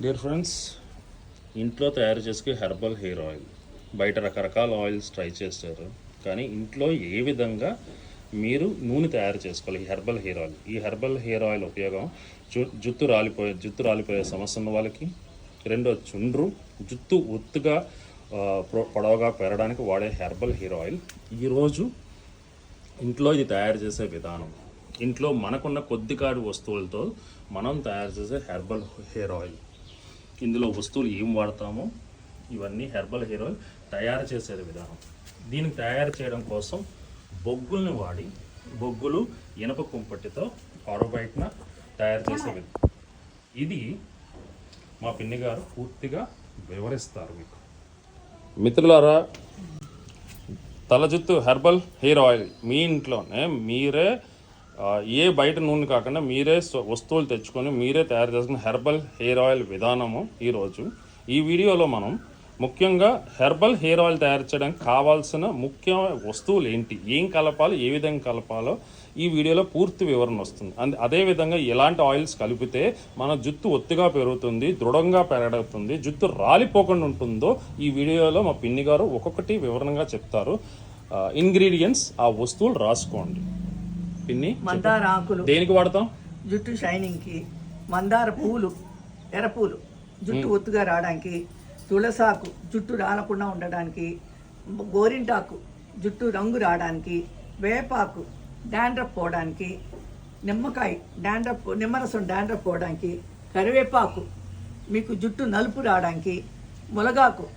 Dear friends, ఇంట్లో తయారు చేసుకునే హెర్బల్ హెయిర్ ఆయిల్. బయట రకరకాల ఆయిల్స్ ట్రై చేస్తారు, కానీ ఇంట్లో ఏ విధంగా మీరు నూనె తయారు చేసుకోవాలి ఈ హెర్బల్ హెయిర్ ఆయిల్. ఈ హెర్బల్ హెయిర్ ఆయిల్ ఉపయోగం జుట్టు రాలిపోయే సమస్య ఉన్న వాళ్ళకి, రెండో చుండ్రు, జుట్టు ఒత్తుగా పొడవుగా పెరగడానికి వాడే హెర్బల్ హెయిర్ ఆయిల్. ఈరోజు ఇంట్లో ఇది తయారు చేసే విధానం, ఇంట్లో మనకున్న కొద్దికాడి వస్తువులతో మనం తయారు చేసే హెర్బల్ హెయిర్ ఆయిల్. ఇందులో వస్తువులు ఏం వాడతామో ఇవన్నీ హెర్బల్ హెయిర్ ఆయిల్ తయారు చేసే విధానం. దీనికి తయారు చేయడం కోసం బొగ్గుల్ని వాడి, బొగ్గులు ఇనప కుంపటితో ఆరబయటన తయారు చేసే విధానం. ఇది మా పిన్ని గారు పూర్తిగా వివరిస్తారు మీకు. మిత్రులారా, తల జుత్తు హెర్బల్ హెయిర్ ఆయిల్ మీ ఇంట్లోనే మీరే ఏ బయట నూనె కాకుండా మీరే వస్తువులు తెచ్చుకొని మీరే తయారు చేసుకున్న హెర్బల్ హెయిర్ ఆయిల్ విధానము ఈరోజు ఈ వీడియోలో మనం ముఖ్యంగా హెర్బల్ హెయిర్ ఆయిల్ తయారు చేయడానికి కావాల్సిన ముఖ్య వస్తువులు ఏంటి, ఏం కలపాలో, ఏ విధంగా కలపాలో ఈ వీడియోలో పూర్తి వివరణ వస్తుంది. అదేవిధంగా ఎలాంటి ఆయిల్స్ కలిపితే మన జుట్టు ఒత్తిగా పెరుగుతుంది, దృఢంగా పెరగడుతుంది, జుట్టు రాలిపోకుండా ఉంటుందో ఈ వీడియోలో మా పిన్ని గారు ఒక్కొక్కటి వివరణగా చెప్తారు. ఇంగ్రీడియంట్స్, ఆ వస్తువులు రాసుకోండి. పిన్ని, మందార ఆకులు దేనికి వాడతాం? జుట్టు షైనింగ్ కి. మందార పూలు, ఎర్రపూలు జుట్టు ఒత్తుగా రావడానికి. తులసాకు జుట్టు రాలకుండా ఉండడానికి. గోరింటాకు జుట్టు రంగు రావడానికి. వేపాకు డాండ్రఫ్ పోవడానికి. నిమ్మకాయ నిమ్మరసం డాండ్రఫ్ పోవడానికి. కరివేపాకు మీకు జుట్టు నలుపు రావడానికి. మునగాకు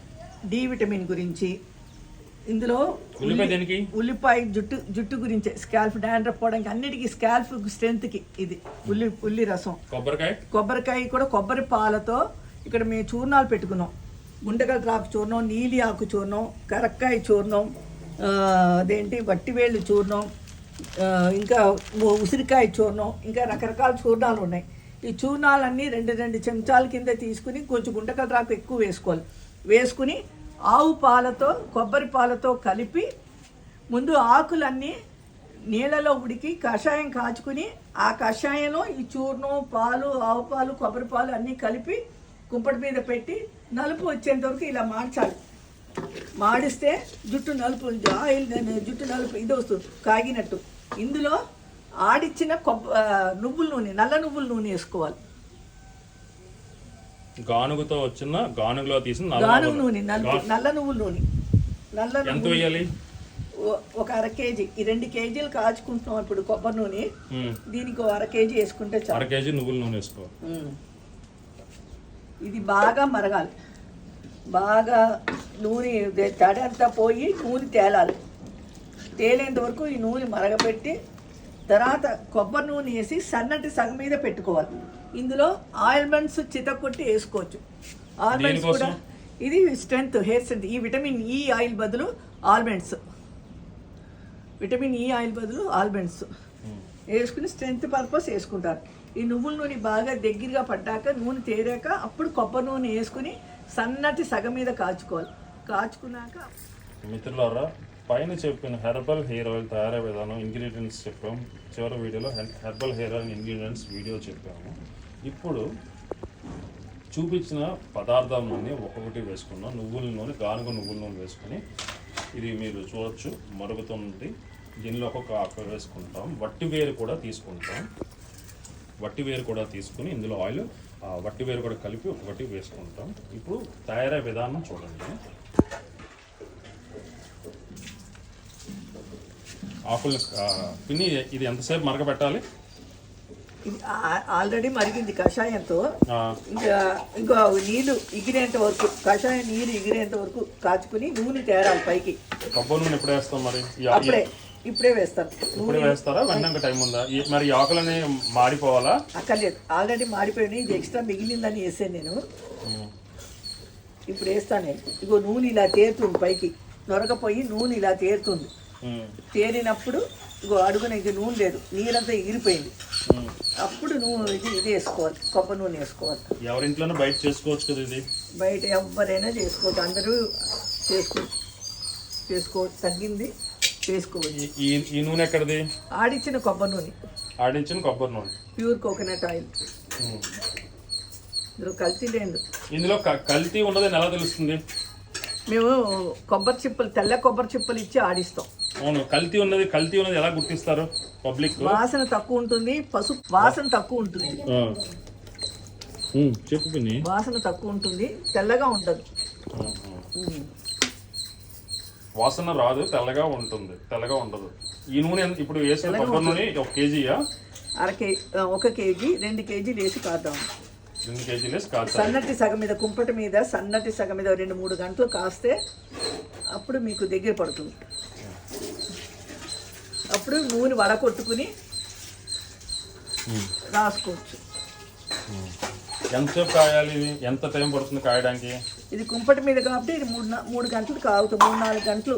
డి విటమిన్ గురించి. ఇందులో ఉల్లిపాయ జుట్టు గురించి, స్కాల్ఫ్ డాండ్రఫ్ పోవడానికి, అన్నిటికీ స్కాల్ఫ్ స్ట్రెంత్కి ఇది ఉల్లి రసం. కొబ్బరికాయ కూడా కొబ్బరి పాలతో ఇక్కడ మేము చూర్ణాలు పెట్టుకున్నాం. గుండెగలరాకు చూర్ణం, నీలి ఆకు చూర్ణం, కరక్కాయ చూర్ణం, అదేంటి వట్టివేళ్ళు చూర్ణం, ఇంకా ఉసిరికాయ చూర్ణం, ఇంకా రకరకాల చూర్ణాలు ఉన్నాయి. ఈ చూర్ణాలన్నీ రెండు చెంచాల కింద తీసుకుని కొంచెం గుండెగలరాకు ఎక్కువ వేసుకుని ఆవు పాలతో కొబ్బరి పాలతో కలిపి ముందు ఆకులన్నీ నీళ్ళలో ఉడికి కషాయం కాచుకుని ఆ కషాయంలో ఈ చూర్ణం, పాలు, ఆవు పాలు, కొబ్బరి పాలు అన్నీ కలిపి కుంపటి మీద పెట్టి నలుపు వచ్చేంత వరకు ఇలా మార్చాలి. మాడిస్తే జుట్టు నలుపు, ఆయిల్ జుట్టు నలుపు ఇది వస్తుంది కాగినట్టు. ఇందులో ఆడిచ్చిన నువ్వుల నూనె, నల్ల నువ్వుల నూనె వేసుకోవాలి. గానుగుతో వచ్చిన గానుగులో తీసిన గానుగు నూనె, నల్ల నువ్వుల నూనె. నల్ల ఎంత వేయాలి? ఒక 1/2 కేజీ. ఈ 2 కేజీలు కాచుకుంటున్నాం ఇప్పుడు కొబ్బరి నూనె. దీనికి 1/2 కేజీ వేసుకుంటే చాలు. 1/2 కేజీ నువ్వుల నూనె వేసుకోవాలి. ఇది బాగా మరగాలి. బాగా నూనె తడంతా పోయి నూనె తేలాలి. తేలేంత వరకు ఈ నూనె మరగపెట్టి తర్వాత కొబ్బరి నూనె వేసి సన్నటి సగం మీద పెట్టుకోవాలి. ఇందులో ఆయిల్మెంట్స్ చితకొట్టి వేసుకోవచ్చు. ఆయిల్మెంట్స్ కూడా ఇది స్ట్రెంత్, హెయిర్ స్ట్రెంత్. ఈ విటమిన్ ఈ ఆయిల్ బదులు ఆల్మండ్స్, విటమిన్ ఈ ఆయిల్ బదులు ఆల్మండ్స్ వేసుకుని స్ట్రెంత్ పర్పస్ వేసుకుంటారు. ఈ నువ్వుల నూనె బాగా దగ్గరగా పడ్డాక, నూనె తేరాక అప్పుడు కొబ్బరి నూనె వేసుకుని సన్నటి సగం మీద కాచుకోవాలి. కాచుకున్నాక మిత్రులారా, పైన చెప్పిన హెర్బల్ హెయిర్ ఆయిల్ తయారీ విధానం, ఇంగ్రీడియంట్స్ చెప్పాము. చివరి వీడియోలో herbal hair oil ingredients video చెప్పాము. ఇప్పుడు చూపించిన పదార్థాలని ఒక్కొక్కటి వేసుకున్నాం. నువ్వుల నూనె, గానుగ నువ్వుల నూనె వేసుకుని ఇది మీరు చూడొచ్చు మరుగుతుంది. దీనిలో ఒక్కొక్క ఆకు వేసుకుంటాం. వట్టి వేరు కూడా తీసుకుంటాం. వట్టి వేరు కూడా తీసుకుని ఇందులో ఆయిల్, వట్టి వేరు కూడా కలిపి ఒక్కొక్కటి వేసుకుంటాం. ఇప్పుడు తయారయ్యే విధానం చూడండి. ఆకులు పిన్ని, ఇది ఎంతసేపు మరగబెట్టాలి? ఇది ఆల్రెడీ మరిగింది కషాయంతో. ఇంకా నీళ్ళు ఎగిరేంత వరకు, కషాయం నీళ్ళు ఎగిరేంత వరకు కాచుకుని నూనె తేరాలి పైకి. కొబ్బరి నూనె ఎప్పుడు వేస్తాం మరి? ఇప్పుడే వేస్తాను. ఇప్పుడే వేస్తారా? వెంటనే టైం ఉందా? మరి ఈ ఆకులని మాడిపోవాలా? అక్కర్లేదు, ఆల్రెడీ మాడిపోయినాయి. ఇది ఎక్స్ట్రా మిగిలిందని వేసాను నేను. ఇప్పుడు వేస్తాను నేను. ఇగో నూనె ఇలా తేరుతుంది పైకి, నొరకపోయి నూనె ఇలా తేరుతుంది. తేరినప్పుడు ఇగో అడుగున ఇది నూనె లేదు, నీరంతా ఎగిరిపోయింది. అప్పుడు ఇది వేసుకోవాలి, కొబ్బరి నూనె వేసుకోవాలి. ఎవరింట్లోనే బయట చేసుకోవచ్చు కదా ఇది? బయట ఎవరైనా చేసుకోవచ్చు, అందరూ చేసుకోవచ్చు. తగ్గింది చేసుకోవచ్చు. ఈ నూనె ఎక్కడిది? ఆడించిన కొబ్బరి నూనె. ఆడించిన కొబ్బరి నూనె, ప్యూర్ కోకోనట్ ఆయిల్. ఇందులో కల్తీ లేదు. ఇందులో కల్తీ ఉన్నదని ఎలా తెలుస్తుంది? మేము కొబ్బరి చిప్పలు, తెల్ల కొబ్బరి చిప్పలు ఇచ్చి ఆడిస్తాం. అవును, కల్తీ ఉన్నది ఎలా గుర్తిస్తారు పబ్లిక్? వాసన తక్కువ ఉంటుంది, పసుపు వాసన తక్కువ ఉంటుంది. చెప్పు పిన్ని. వాసన తక్కువ ఉంటుంది, తెల్లగా ఉండదు. వాసన రాదు, తెల్లగా ఉండదు. ఈ నూనె ఇప్పుడు వేసిన కొబ్బరి నూనె 1 కేజీయా? 1 కేజీ 2 కేజీలు వేసి కాద్దాం. 2 కేజీలు వేసి కాదు. సన్నటి సగం మీద, కుంపటి మీద సన్నటి సగం మీద 2-3 గంటలు కాస్తే అప్పుడు మీకు దగ్గర పడుతుంది. అప్పుడు నూనె వడకొట్టుకుని రాసుకోవచ్చు. ఎంతసేపు కాయాలి ఇది? ఎంత టైం పడుతుంది కాయడానికి? ఇది కుంపటి మీద కాబట్టి ఇది 3 గంటలు కాగుతుంది, 3-4 గంటలు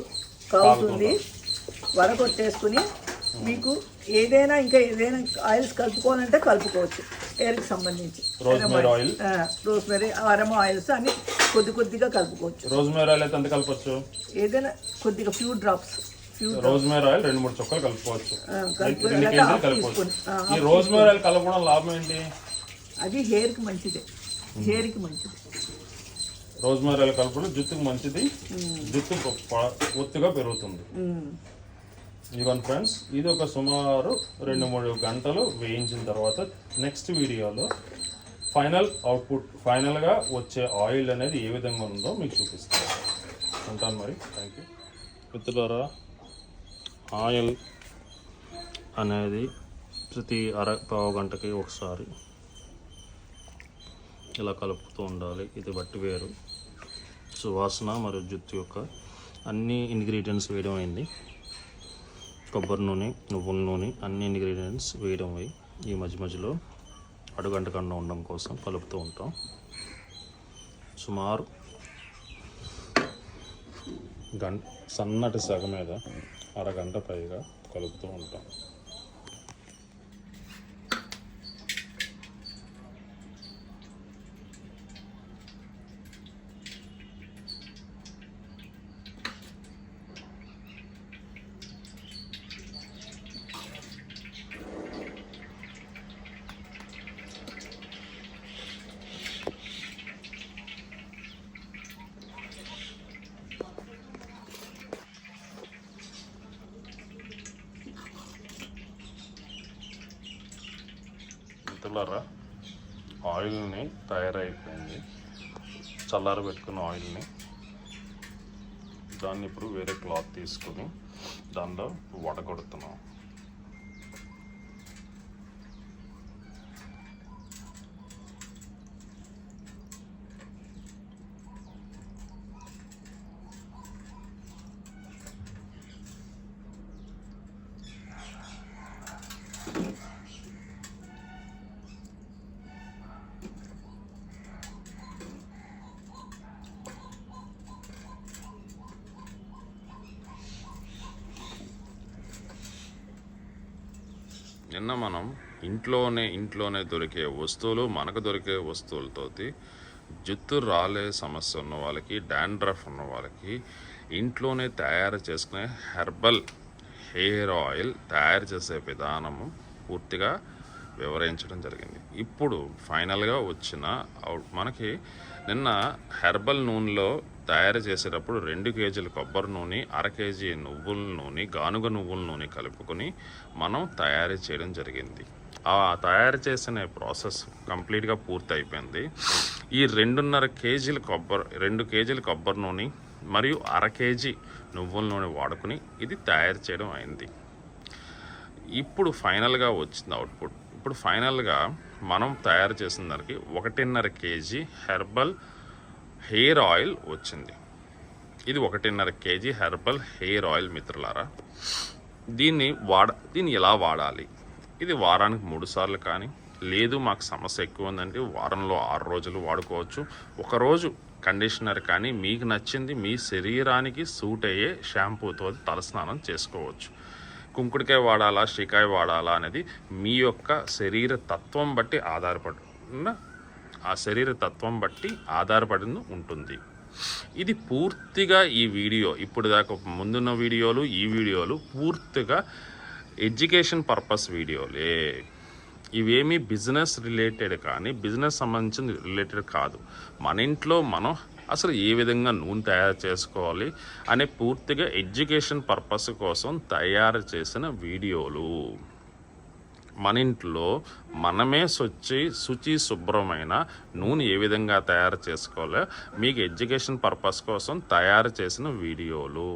కాగుతుంది. వడకొట్టేసుకుని మీకు ఏదైనా ఆయిల్స్ కలుపుకోవాలంటే కలుపుకోవచ్చు. హెయిర్కి సంబంధించి రోజ్మేరీ ఆయిల్, రోజ్మేరీ, అరమో ఆయిల్స్ అన్ని కొద్దిగా కలుపుకోవచ్చు. రోజ్మేరీ ఆయిల్ అయితే ఎంత కలపచ్చు? ఏదైనా కొద్దిగా ఫ్యూ డ్రాప్స్ రోజ్మేరీ ఆయిల్ 2-3 చుక్కలు కలుపుకోవచ్చు. 2 కేజీలు కలుపుకోవచ్చు. ఈ రోజ్మేరీ ఆయిల్ కలపడం లాభం ఏంటి? అది హెయిర్కి మంచిది. రోజ్మేరీ ఆయిల్ కలపడం జుట్టుకు మంచిది, జుట్టు ఒత్తుగా పెరుగుతుంది. ఇవన్ ఫ్రెండ్స్, ఇది ఒక సుమారు 2-3 గంటలు వేయించిన తర్వాత నెక్స్ట్ వీడియోలో ఫైనల్గా వచ్చే ఆయిల్ అనేది ఏ విధంగా ఉందో మీకు చూపిస్తాను. ఉంటాను మరి. థ్యాంక్ యూ మిత్రులారా. ఆయిల్ అనేది ప్రతి పావు గంటకి ఒకసారి ఇలా కలుపుతూ ఉండాలి. ఇది బట్టి వేరు సువాసన మరియు జుట్టు యొక్క అన్ని ఇంగ్రీడియంట్స్ వేయడం అయింది. కొబ్బరి నూనె, నువ్వుల నూనె, అన్ని ఇంగ్రీడియంట్స్ వేయడం అయ్యి ఈ మధ్యలో అడుగంటకుండా ఉండడం కోసం కలుపుతూ ఉంటాం. సుమారు సన్నటి సగ మీద అరగంట పైగా కలుపుతూ ఉంటాం. మిత్రులారా, ఆయిల్ని తయారైపోయింది. చల్లారబెట్టుకున్న ఆయిల్ని దాన్ని ఇప్పుడు వేరే క్లాత్ తీసుకొని దానిలో వడగొడుతున్నాం. నిన్న మనం ఇంట్లోనే దొరికే వస్తువులు, మనకు దొరికే వస్తువులతోటి జుట్టు రాలే సమస్య ఉన్న వాళ్ళకి, డాండ్రఫ్ ఉన్న వాళ్ళకి ఇంట్లోనే తయారు చేసుకునే హెర్బల్ హెయిర్ ఆయిల్ తయారు చేసే విధానము పూర్తిగా వివరించడం జరిగింది. ఇప్పుడు ఫైనల్గా వచ్చిన మనకి నిన్న హెర్బల్ నూనెలో తయారు చేసేటప్పుడు 2 కేజీల కొబ్బరి నూనె, 1/2 కేజీ నువ్వుల నూనె, గానుగ నువ్వుల నూనె కలుపుకొని మనం తయారు చేయడం జరిగింది. ఆ తయారు చేసిన ప్రాసెస్ కంప్లీట్గా పూర్తి అయిపోయింది. ఈ 2.5 కేజీల 2 కేజీల కొబ్బరి నూనె మరియు 1/2 కేజీ నువ్వుల నూనె వాడుకొని ఇది తయారు చేయడం అయింది. ఇప్పుడు ఫైనల్గా వచ్చింది అవుట్పుట్. ఇప్పుడు ఫైనల్గా మనం తయారు చేసిన దానికి 1.5 కేజీ హెర్బల్ హెయిర్ ఆయిల్ వచ్చింది. ఇది 1.5 కేజీ హెర్బల్ హెయిర్ ఆయిల్ మిత్రులారా. దీన్ని ఎలా వాడాలి? ఇది వారానికి 3 సార్లు కానీ, లేదు మాకు సమస్య ఎక్కువ ఉందంటే వారంలో 6 రోజులు వాడుకోవచ్చు. ఒకరోజు కండిషనర్ కానీ మీకు నచ్చింది మీ శరీరానికి సూట్ అయ్యే షాంపూతో తలస్నానం చేసుకోవచ్చు. కుంకుడికాయ వాడాలా, షికాయ వాడాలా అనేది మీ యొక్క శరీర తత్వం బట్టి ఆధారపడి ఉంటుంది. ఇది పూర్తిగా ఈ వీడియో ఇప్పుడు దాకా ముందున్న వీడియోలు, ఈ వీడియోలు పూర్తిగా ఎడ్యుకేషన్ పర్పస్ వీడియోలే. ఇవేమీ బిజినెస్ రిలేటెడ్ కానీ బిజినెస్ సంబంధించిన రిలేటెడ్ కాదు. మన ఇంట్లో మనం అసలు ఏ విధంగా నూనె తయారు చేసుకోవాలి అనే పూర్తిగా ఎడ్యుకేషన్ పర్పస్ కోసం తయారు చేసిన వీడియోలు. మన ఇంట్లో మనమే శుచి శుభ్రమైన నూనె ఏ విధంగా తయారు చేసుకోవాలో మీకు ఎడ్యుకేషన్ పర్పస్ కోసం తయారు చేసిన వీడియోలు.